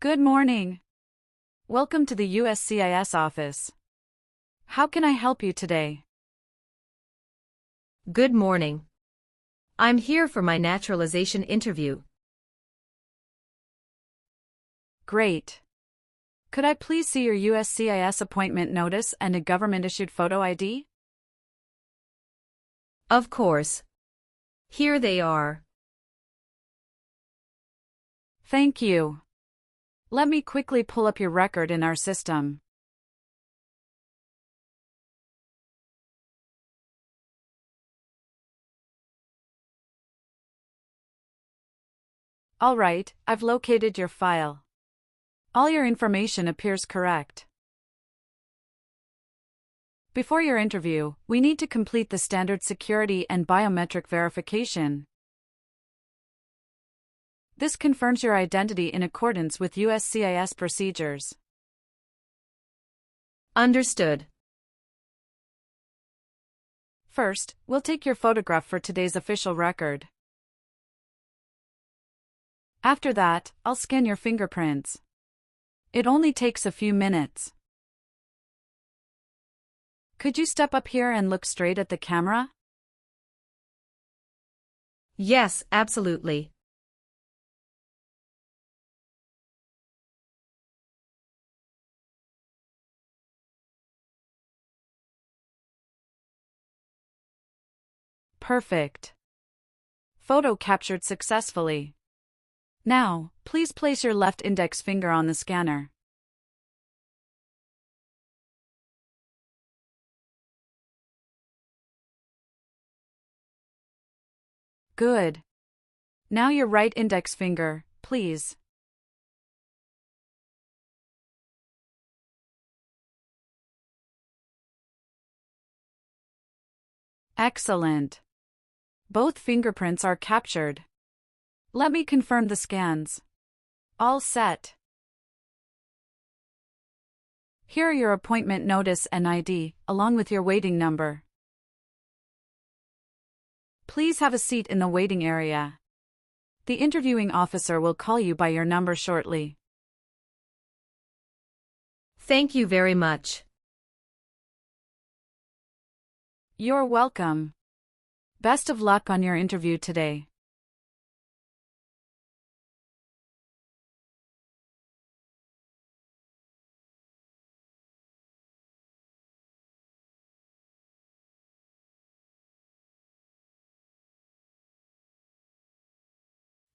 Good morning. Welcome to the USCIS office. How can I help you today? Good morning. I'm here for my naturalization interview. Great. Could I please see your USCIS appointment notice and a government-issued photo ID? Of course. Here they are. Thank you. Let me quickly pull up your record in our system. All right, I've located your file. All your information appears correct. Before your interview, we need to complete the standard security and biometric verification. This confirms your identity in accordance with USCIS procedures. Understood. First, we'll take your photograph for today's official record. After that, I'll scan your fingerprints. It only takes a few minutes. Could you step up here and look straight at the camera? Yes, absolutely. Perfect. Photo captured successfully. Now, please place your left index finger on the scanner. Good. Now your right index finger, please. Excellent. Both fingerprints are captured. Let me confirm the scans. All set. Here are your appointment notice and ID, along with your waiting number. Please have a seat in the waiting area. The interviewing officer will call you by your number shortly. Thank you very much. You're welcome. Best of luck on your interview today.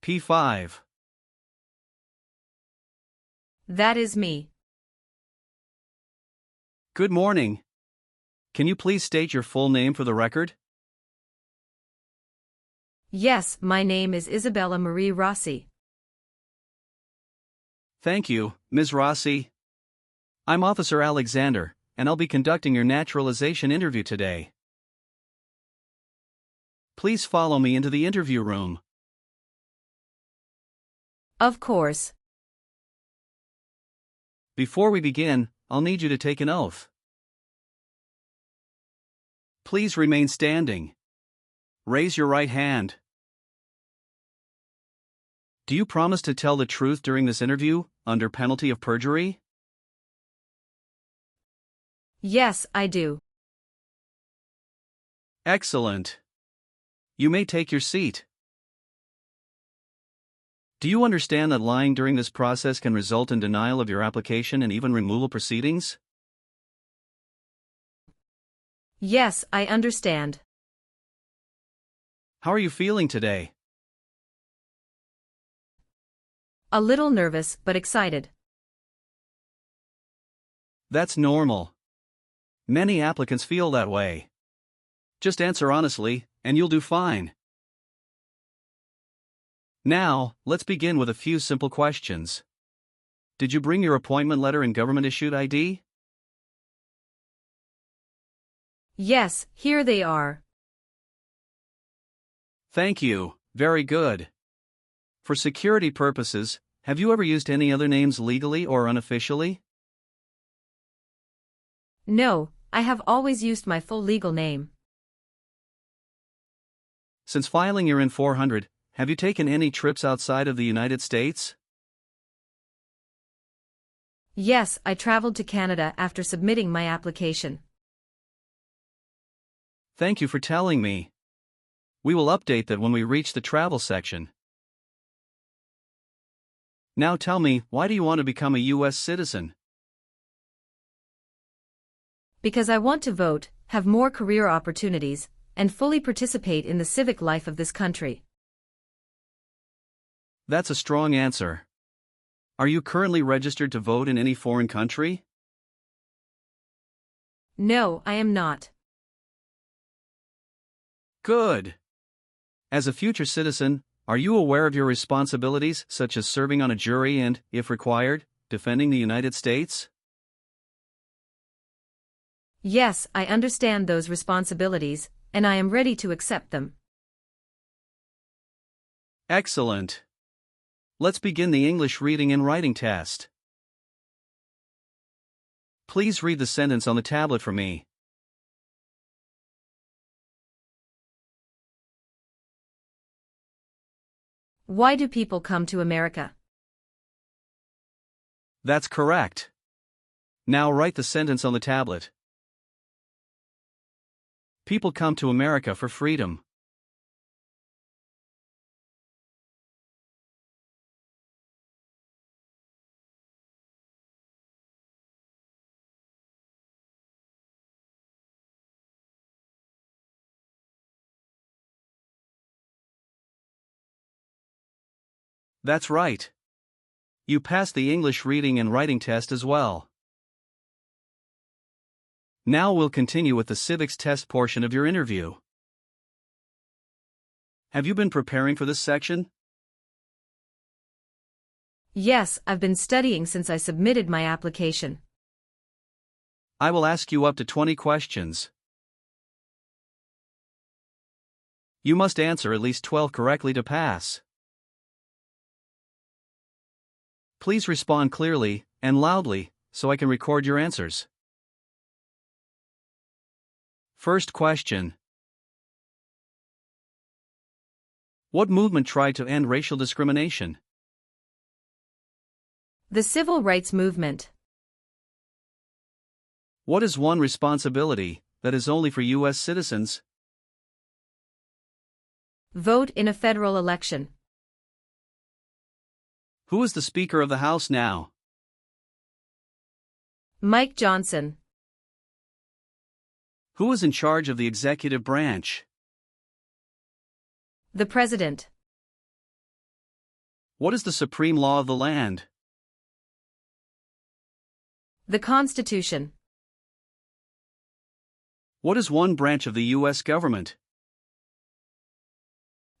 P5. That is me. Good morning. Can you please state your full name for the record? Yes, my name is Isabella Marie Rossi. Thank you, Ms. Rossi. I'm Officer Alexander, and I'll be conducting your naturalization interview today. Please follow me into the interview room. Of course. Before we begin, I'll need you to take an oath. Please remain standing. Raise your right hand. Do you promise to tell the truth during this interview, under penalty of perjury? Yes, I do. Excellent. You may take your seat. Do you understand that lying during this process can result in denial of your application and even removal proceedings? Yes, I understand. How are you feeling today? A little nervous, but excited. That's normal. Many applicants feel that way. Just answer honestly, and you'll do fine. Now, let's begin with a few simple questions. Did you bring your appointment letter and government-issued ID? Yes, here they are. Thank you. Very good. For security purposes, have you ever used any other names legally or unofficially? No, I have always used my full legal name. Since filing your N-400, have you taken any trips outside of the United States? Yes, I traveled to Canada after submitting my application. Thank you for telling me. We will update that when we reach the travel section. Now tell me, why do you want to become a US citizen? Because I want to vote, have more career opportunities, and fully participate in the civic life of this country. That's a strong answer. Are you currently registered to vote in any foreign country? No, I am not. Good. As a future citizen, are you aware of your responsibilities, such as serving on a jury and, if required, defending the United States? Yes, I understand those responsibilities, and I am ready to accept them. Excellent. Let's begin the English reading and writing test. Please read the sentence on the tablet for me. Why do people come to America? That's correct. Now write the sentence on the tablet. People come to America for freedom. That's right. You passed the English reading and writing test as well. Now we'll continue with the civics test portion of your interview. Have you been preparing for this section? Yes, I've been studying since I submitted my application. I will ask you up to 20 questions. You must answer at least 12 correctly to pass. Please respond clearly and loudly so I can record your answers. First question. What movement tried to end racial discrimination? The Civil Rights Movement. What is one responsibility that is only for US citizens? Vote in a federal election. Who is the Speaker of the House now? Mike Johnson. Who is in charge of the executive branch? The President. What is the supreme law of the land? The Constitution. What is one branch of the US government?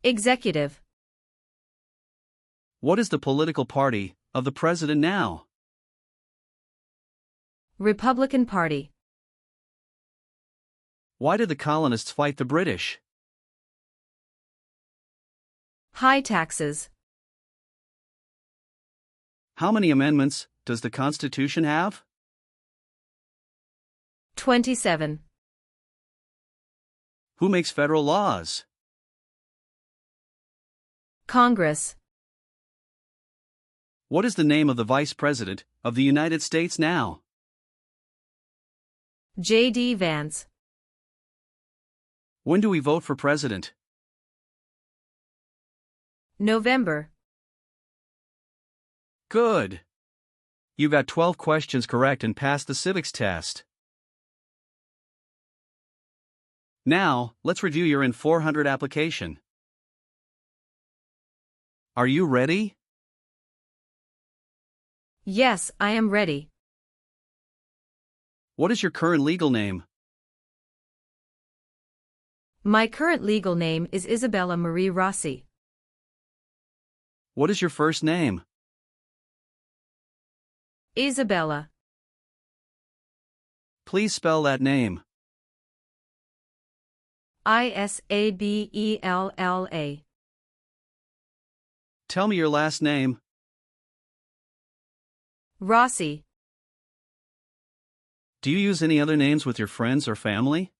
Executive. What is the political party of the president now? Republican Party. Why did the colonists fight the British? High taxes. How many amendments does the Constitution have? 27. Who makes federal laws? Congress. What is the name of the Vice President of the United States now? J.D. Vance. When do we vote for president? November. Good. You got 12 questions correct and passed the civics test. Now, let's review your IN 400 application. Are you ready? Yes, I am ready. What is your current legal name? My current legal name is Isabella Marie Rossi. What is your first name? Isabella. Please spell that name. Isabella. Tell me your last name. Rossi. Do you use any other names with your friends or family?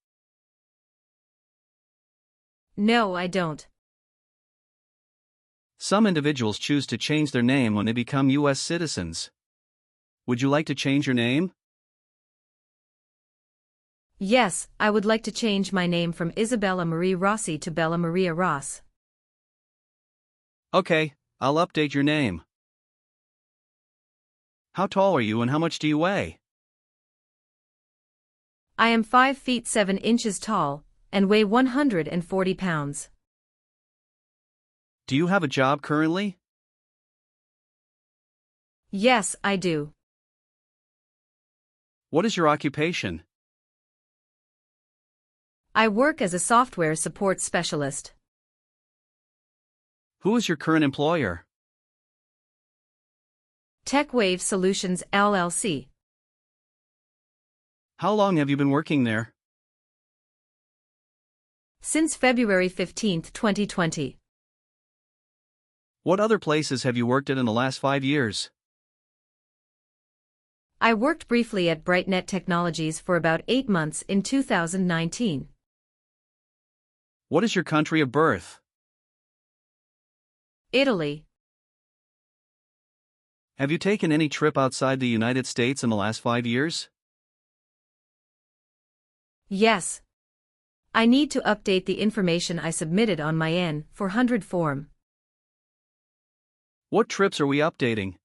No, I don't. Some individuals choose to change their name when they become US citizens. Would you like to change your name? Yes, I would like to change my name from Isabella Marie Rossi to Bella Maria Ross. Okay, I'll update your name. How tall are you and how much do you weigh? I am 5 feet 7 inches tall and weigh 140 pounds. Do you have a job currently? Yes, I do. What is your occupation? I work as a software support specialist. Who is your current employer? TechWave Solutions LLC. How long have you been working there? Since February 15, 2020. What other places have you worked at in the last 5 years? I worked briefly at BrightNet Technologies for about 8 months in 2019. What is your country of birth? Italy. Have you taken any trip outside the United States in the last 5 years? Yes. I need to update the information I submitted on my N-400 form. What trips are we updating?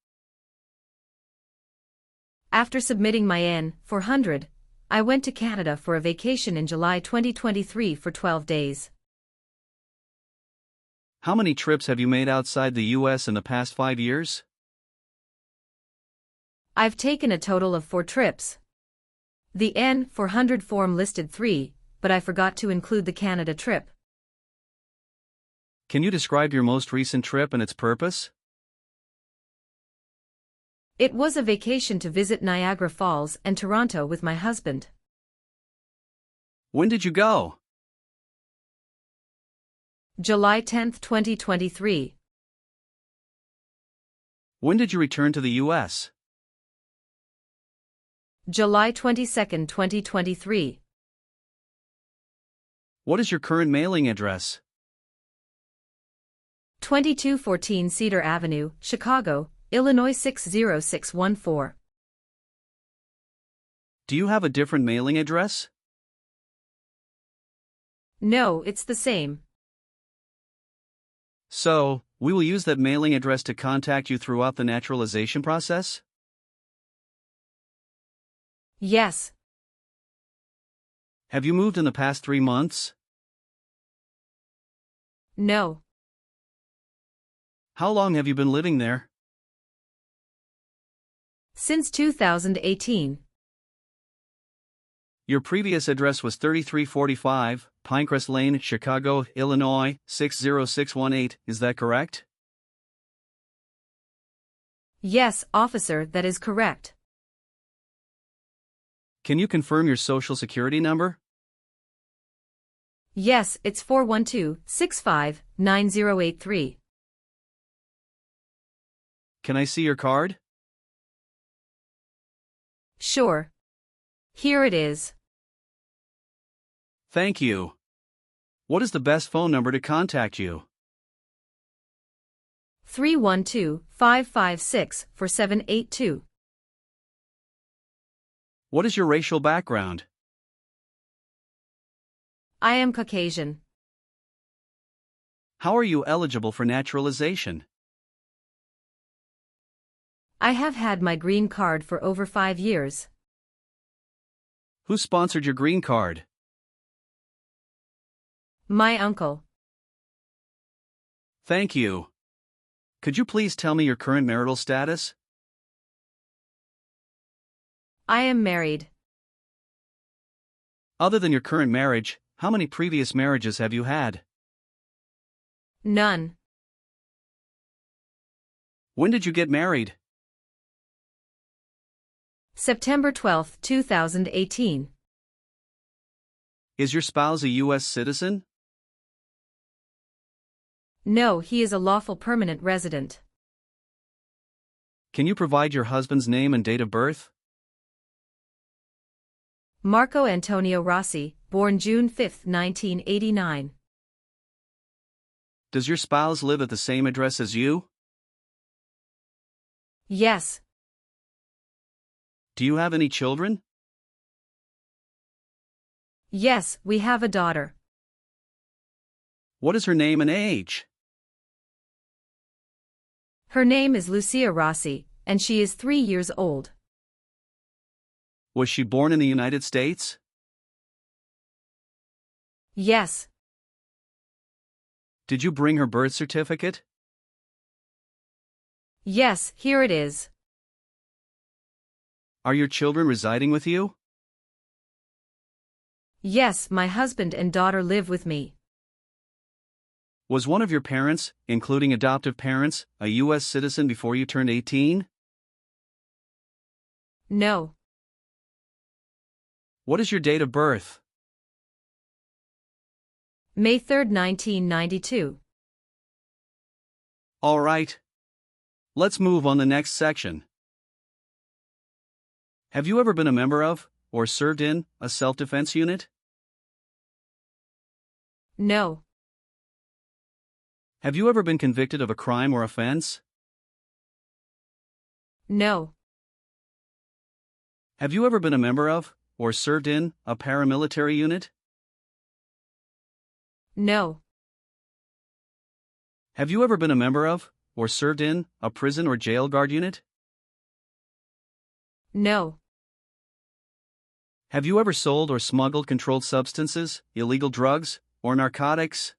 After submitting my N-400, I went to Canada for a vacation in July 2023 for 12 days. How many trips have you made outside the US in the past 5 years? I've taken a total of 4 trips. The N-400 form listed 3, but I forgot to include the Canada trip. Can you describe your most recent trip and its purpose? It was a vacation to visit Niagara Falls and Toronto with my husband. When did you go? July 10, 2023. When did you return to the US? July 22, 2023. What is your current mailing address? 2214 Cedar Avenue, Chicago, Illinois 60614. Do you have a different mailing address? No, it's the same. So, we will use that mailing address to contact you throughout the naturalization process? Yes. Have you moved in the past 3 months? No. How long have you been living there? Since 2018. Your previous address was 3345 Pinecrest Lane, Chicago, Illinois 60618, is that correct? Yes, officer, that is correct. Can you confirm your social security number? Yes, it's 412-65-9083. Can I see your card? Sure. Here it is. Thank you. What is the best phone number to contact you? 312-556-4782. What is your racial background? I am Caucasian. How are you eligible for naturalization? I have had my green card for over 5 years. Who sponsored your green card? My uncle. Thank you. Could you please tell me your current marital status? I am married. Other than your current marriage, how many previous marriages have you had? None. When did you get married? September 12, 2018. Is your spouse a US citizen? No, he is a lawful permanent resident. Can you provide your husband's name and date of birth? Marco Antonio Rossi, born June 5, 1989. Does your spouse live at the same address as you? Yes. Do you have any children? Yes, we have a daughter. What is her name and age? Her name is Lucia Rossi, and she is 3 years old. Was she born in the United States? Yes. Did you bring her birth certificate? Yes, here it is. Are your children residing with you? Yes, my husband and daughter live with me. Was one of your parents, including adoptive parents, a U.S. citizen before you turned 18? No. What is your date of birth? May 3, 1992. All right. Let's move on the next section. Have you ever been a member of, or served in, a self-defense unit? No. Have you ever been convicted of a crime or offense? No. Have you ever been a member of, or served in, a paramilitary unit? No. Have you ever been a member of, or served in, a prison or jail guard unit? No. Have you ever sold or smuggled controlled substances, illegal drugs, or narcotics?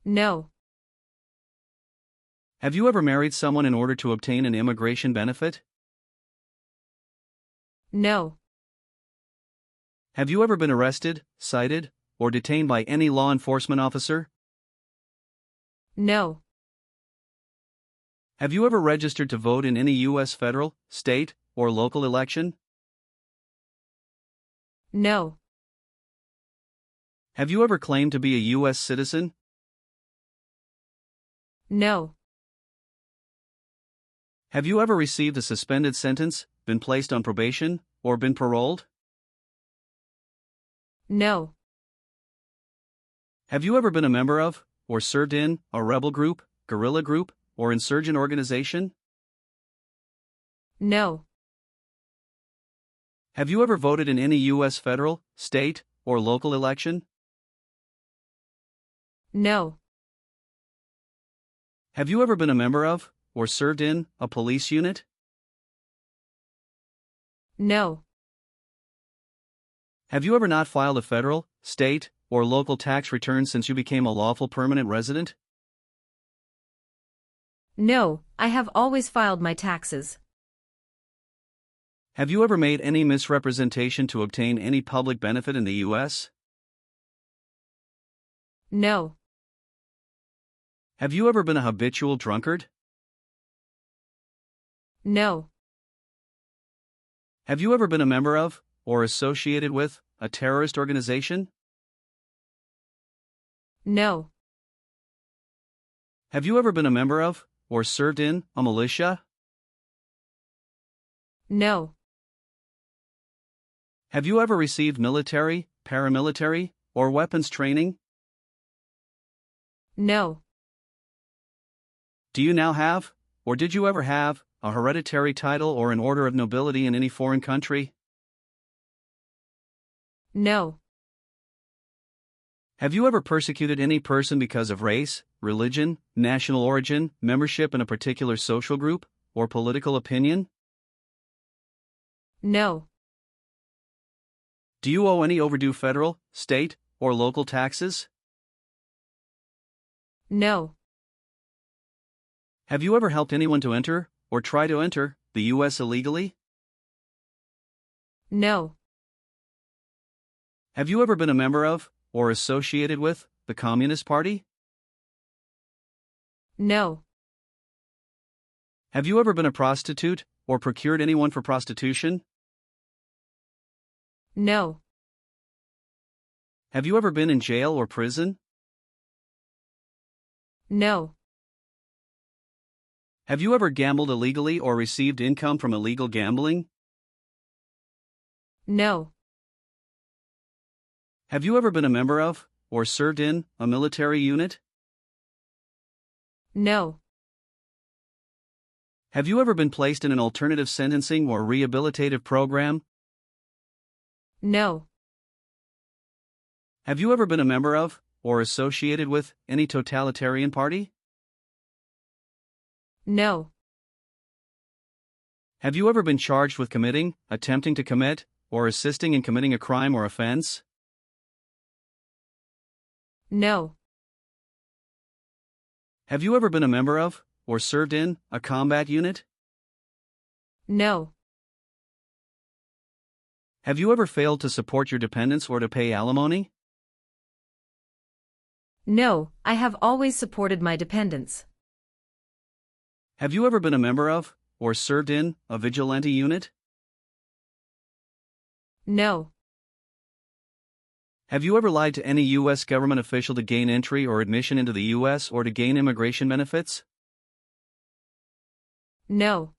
No. Have you ever married someone in order to obtain an immigration benefit? No. Have you ever been arrested, cited, or detained by any law enforcement officer? No. Have you ever registered to vote in any U.S. federal, state, or local election? No. Have you ever claimed to be a U.S. citizen? No. Have you ever received a suspended sentence, been placed on probation, or been paroled? No. Have you ever been a member of, or served in, a rebel group, guerrilla group, or insurgent organization? No. Have you ever voted in any U.S. federal, state, or local election? No. Have you ever been a member of, or served in, a police unit? No. Have you ever not filed a federal, state, or local tax return since you became a lawful permanent resident? No, I have always filed my taxes. Have you ever made any misrepresentation to obtain any public benefit in the U.S.? No. Have you ever been a habitual drunkard? No. Have you ever been a member of, or associated with, a terrorist organization? No. Have you ever been a member of, or served in, a militia? No. Have you ever received military, paramilitary, or weapons training? No. Do you now have, or did you ever have, a hereditary title or an order of nobility in any foreign country? No. Have you ever persecuted any person because of race, religion, national origin, membership in a particular social group, or political opinion? No. Do you owe any overdue federal, state, or local taxes? No. Have you ever helped anyone to enter, or try to enter, the U.S. illegally? No. Have you ever been a member of, or associated with, the Communist Party? No. Have you ever been a prostitute, or procured anyone for prostitution? No. Have you ever been in jail or prison? No. Have you ever gambled illegally or received income from illegal gambling? No. Have you ever been a member of, or served in, a military unit? No. Have you ever been placed in an alternative sentencing or rehabilitative program? No. Have you ever been a member of, or associated with, any totalitarian party? No. Have you ever been charged with committing, attempting to commit, or assisting in committing a crime or offense? No. Have you ever been a member of, or served in, a combat unit? No. Have you ever failed to support your dependents or to pay alimony? No, I have always supported my dependents. Have you ever been a member of, or served in, a vigilante unit? No. Have you ever lied to any U.S. government official to gain entry or admission into the U.S. or to gain immigration benefits? No.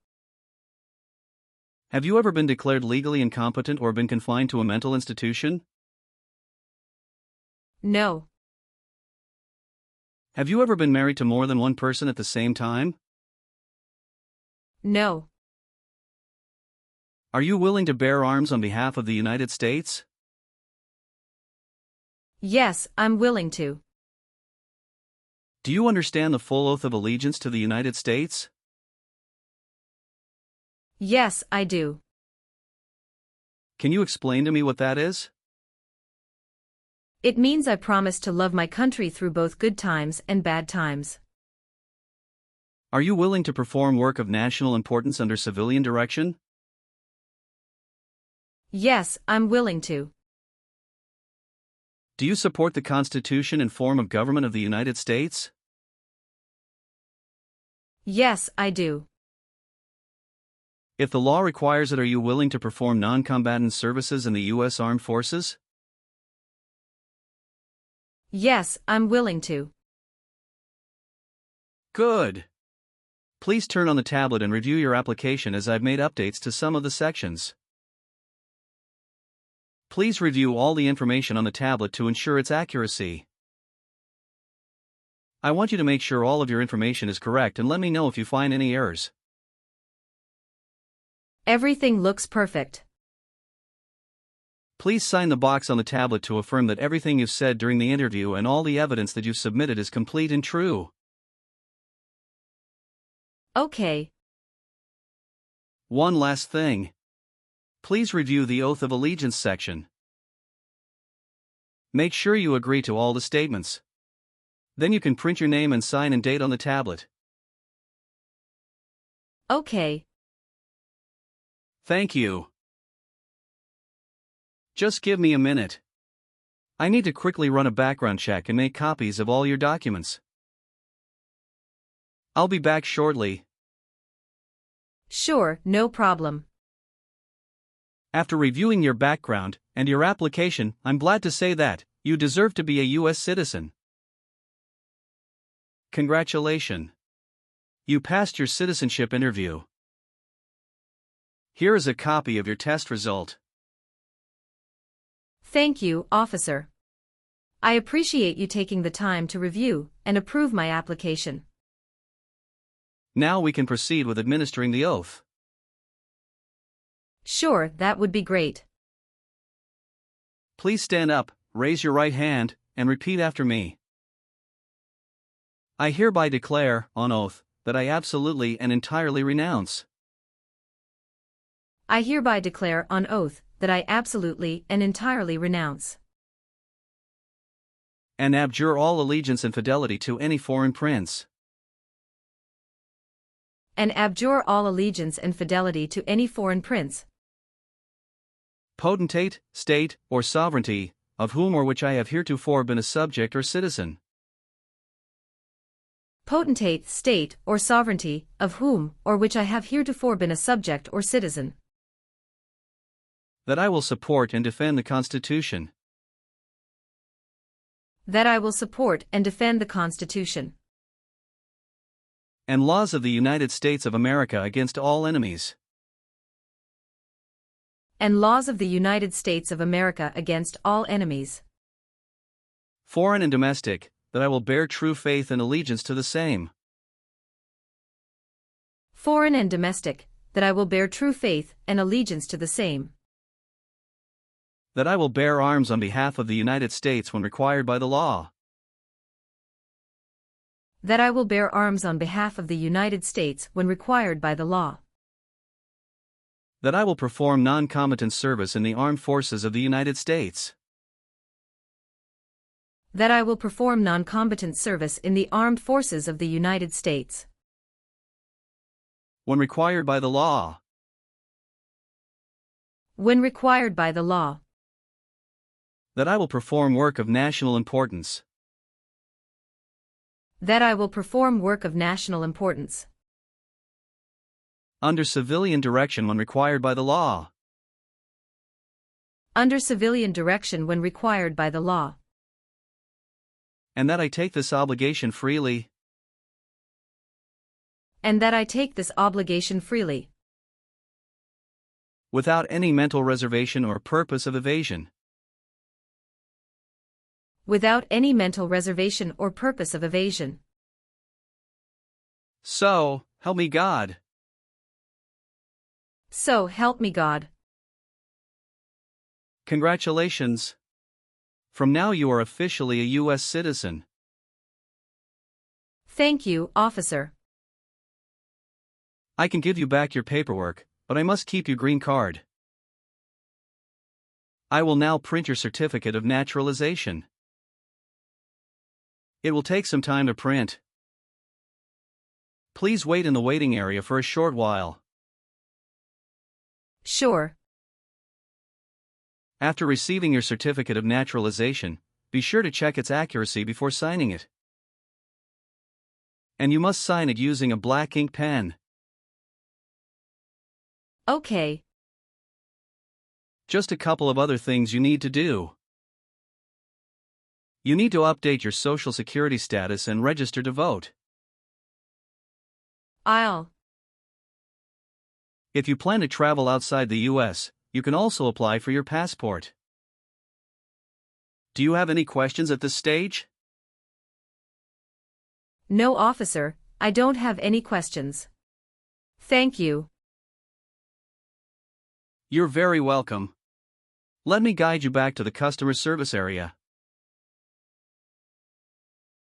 Have you ever been declared legally incompetent or been confined to a mental institution? No. Have you ever been married to more than one person at the same time? No. Are you willing to bear arms on behalf of the United States? Yes, I'm willing to. Do you understand the full oath of allegiance to the United States? Yes, I do. Can you explain to me what that is? It means I promise to love my country through both good times and bad times. Are you willing to perform work of national importance under civilian direction? Yes, I'm willing to. Do you support the Constitution and form of government of the United States? Yes, I do. If the law requires it, are you willing to perform non-combatant services in the U.S. Armed Forces? Yes, I'm willing to. Good. Please turn on the tablet and review your application as I've made updates to some of the sections. Please review all the information on the tablet to ensure its accuracy. I want you to make sure all of your information is correct and let me know if you find any errors. Everything looks perfect. Please sign the box on the tablet to affirm that everything you've said during the interview and all the evidence that you've submitted is complete and true. Okay. One last thing. Please review the Oath of Allegiance section. Make sure you agree to all the statements. Then you can print your name and sign and date on the tablet. Okay. Thank you. Just give me a minute. I need to quickly run a background check and make copies of all your documents. I'll be back shortly. Sure, no problem. After reviewing your background and your application, I'm glad to say that you deserve to be a U.S. citizen. Congratulations. You passed your citizenship interview. Here is a copy of your test result. Thank you, officer. I appreciate you taking the time to review and approve my application. Now we can proceed with administering the oath. Sure, that would be great. Please stand up, raise your right hand, and repeat after me. I hereby declare, on oath, that I absolutely and entirely renounce. I hereby declare on oath that I absolutely and entirely renounce and abjure all allegiance and fidelity to any foreign prince, and abjure all allegiance and fidelity to any foreign prince, potentate, state, or sovereignty, of whom or which I have heretofore been a subject or citizen. Potentate, state, or sovereignty, of whom or which I have heretofore been a subject or citizen. That I will support and defend the Constitution. That I will support and defend the Constitution. And laws of the United States of America against all enemies. And laws of the United States of America against all enemies. Foreign and domestic, that I will bear true faith and allegiance to the same. Foreign and domestic, that I will bear true faith and allegiance to the same. That I will bear arms on behalf of the United States when required by the law. That I will bear arms on behalf of the United States when required by the law. That I will perform non-combatant service in the armed forces of the United States. That I will perform non-combatant service in the armed forces of the United States. When required by the law. When required by the law. That I will perform work of national importance. That I will perform work of national importance. Under civilian direction when required by the law. Under civilian direction when required by the law. And that I take this obligation freely. And that I take this obligation freely. Without any mental reservation or purpose of evasion. Without any mental reservation or purpose of evasion. So, help me God. So help me God. Congratulations. From now you are officially a U.S. citizen. Thank you, officer. I can give you back your paperwork, but I must keep your green card. I will now print your certificate of naturalization. It will take some time to print. Please wait in the waiting area for a short while. Sure. After receiving your certificate of naturalization, be sure to check its accuracy before signing it. And you must sign it using a black ink pen. Okay. Just a couple of other things you need to do. You need to update your Social Security status and register to vote. If you plan to travel outside the U.S., you can also apply for your passport. Do you have any questions at this stage? No, officer, I don't have any questions. Thank you. You're very welcome. Let me guide you back to the customer service area.